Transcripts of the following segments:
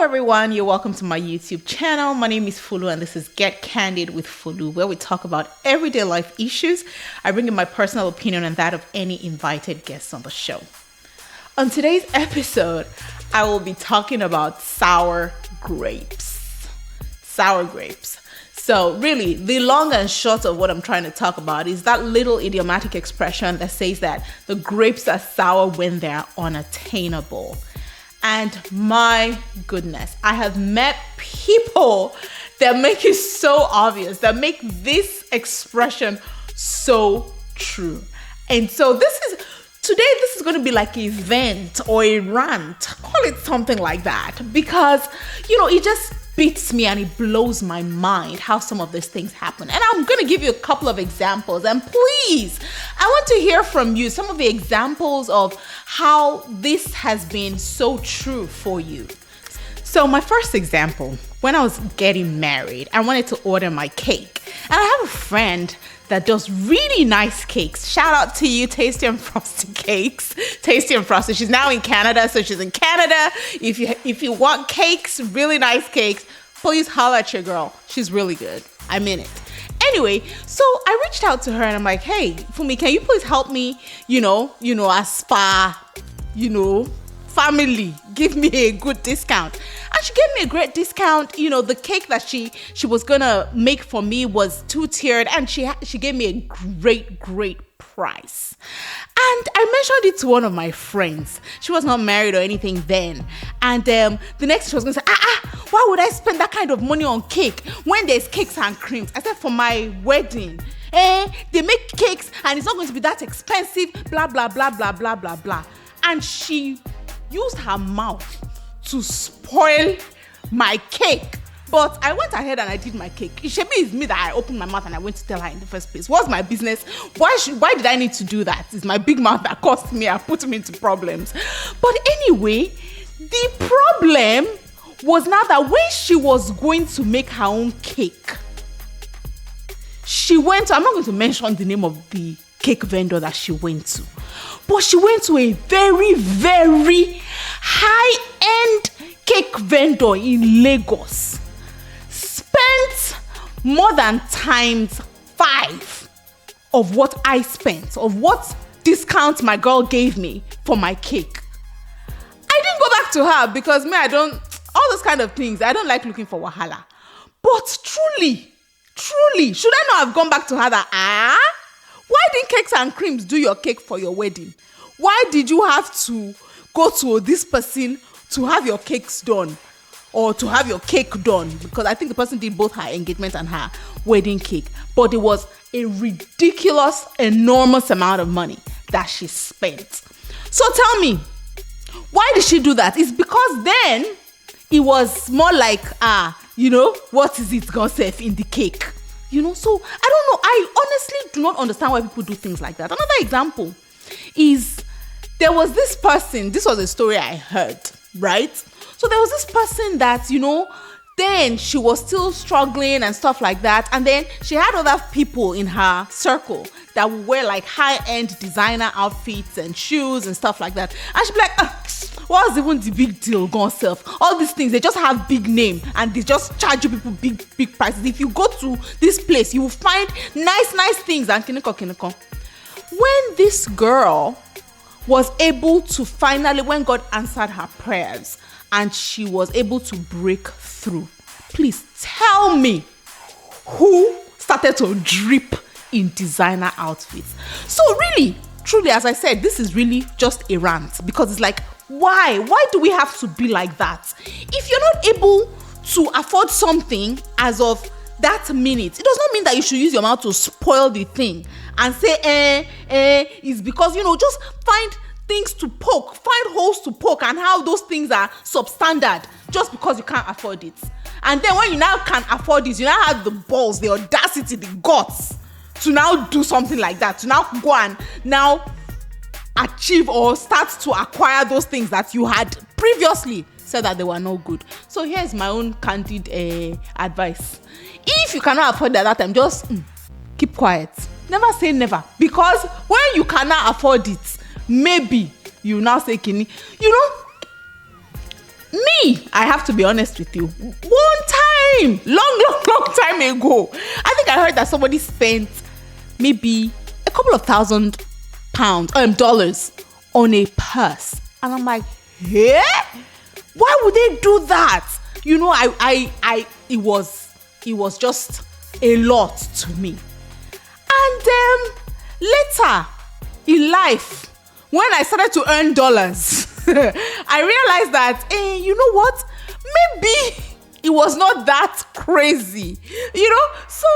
everyone, you're welcome to my YouTube channel. My name is Fulu and this is Get Candid with Fulu, where we talk about everyday life issues. I bring in my personal opinion and that of any invited guests on the show. On today's episode, I will be talking about sour grapes. Sour grapes. So really, the long and short of what I'm trying to talk about is that little idiomatic expression that says that the grapes are sour when they're unattainable. And my goodness, I have met people that make it so obvious, that make this expression so true. And so today this is going to be like an event or a rant, call it something like that, because, it just beats me and it blows my mind how some of these things happen. And I'm going to give you a couple of examples. And please, I want to hear from you some of the examples of how this has been so true for you. So my first example, when I was getting married, I wanted to order my cake. And I have a friend that does really nice cakes. Shout out to you, Tasty and Frosty Cakes. Tasty and Frosty. She's now in Canada, so she's in Canada. If you want cakes, really nice cakes, please holler at your girl. She's really good. I mean it. Anyway, so I reached out to her and I'm like, hey, Fumi, can you please help me, as family, give me a good discount. And she gave me a great discount. The cake that she was gonna make for me was 2-tiered, and she gave me a great price. And I mentioned it to one of my friends. She was not married or anything then. And the next she was gonna say, why would I spend that kind of money on cake when there's cakes and creams? I said, for my wedding, they make cakes and it's not going to be that expensive, blah, blah, blah, blah, blah, blah, blah. And she used her mouth to spoil my cake. But I went ahead and I did my cake. It should be me that I opened my mouth and I went to tell her in the first place. What's my business? Why did I need to do that? It's my big mouth that cost me. I put me into problems. But anyway, the problem was now that when she was going to make her own cake, I'm not going to mention the name of the cake vendor that she went to, but she went to a very, very high-end cake vendor in Lagos. Spent more than times 5 of what I spent, of what discount my girl gave me for my cake. I didn't go back to her because all those kind of things, I don't like looking for wahala. But truly, should I not have gone back to her that, why didn't Cakes and Creams do your cake for your wedding? Why did you have to go to this person to have your cakes done or to have your cake done? Because I think the person did both her engagement and her wedding cake. But it was a ridiculous, enormous amount of money that she spent. So tell me, why did she do that? It's because then it was more like, what is it gonna say in the cake? So I don't know. I honestly do not understand why people do things like that. Another example is there was this person, this was a story I heard, right? So there was this person that, then she was still struggling and stuff like that. And then she had other people in her circle that would wear like high-end designer outfits and shoes and stuff like that. And she'd be like, what's even the big deal, gone self? All these things, they just have big name and they just charge you people big prices. If you go to this place, you will find nice things and kiniko. When this girl was able to finally, when God answered her prayers and she was able to break through, please tell me who started to drip in designer outfits. So really, truly, as I said, this is really just a rant because it's like, why do we have to be like that? If you're not able to afford something as of that minute, it does not mean that you should use your mouth to spoil the thing and say it's because just find things to poke, find holes to poke, and how those things are substandard just because you can't afford it. And then when you now can afford it, you now have the balls, the audacity, the guts to now do something like that, to now go and now achieve or start to acquire those things that you had previously said that they were no good. So here's my own candid advice. If you cannot afford it at that time, just keep quiet. Never say never, because when you cannot afford it, maybe you now say, Kini, me, I have to be honest with you. One time, long time ago, I think I heard that somebody spent maybe a couple of $1,000 on a purse. And I'm like, yeah? Why would they do that? You know, it was just a lot to me. And later in life, when I started to earn dollars, I realized that, you know what? Maybe it was not that crazy, you know? So,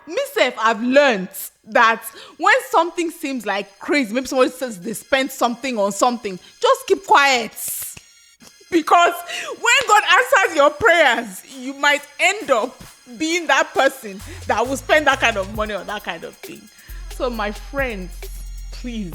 myself, I've learned that when something seems like crazy, maybe somebody says they spent something on something, just keep quiet. Because when God answers your prayers, you might end up being that person that will spend that kind of money on that kind of thing. So my friends, please,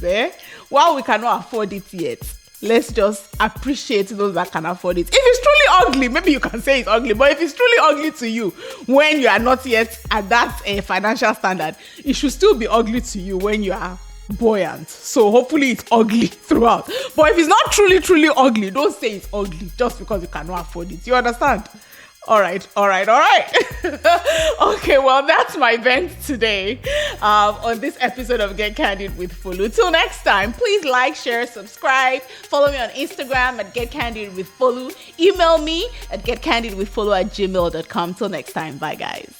while we cannot afford it yet, let's just appreciate those that can afford it. If it's truly ugly, maybe you can say it's ugly, but if it's truly ugly to you when you are not yet at that financial standard, it should still be ugly to you when you are buoyant. So hopefully it's ugly throughout. But if it's not truly ugly, don't say it's ugly just because you cannot afford it. You understand? All right. Okay, well, that's my vent today on this episode of Get Candid with Folu. Till next time, please like, share, subscribe. Follow me on Instagram at Get Candid with Folu. Email me at getcandidwithfolu@gmail.com. Till next time. Bye, guys.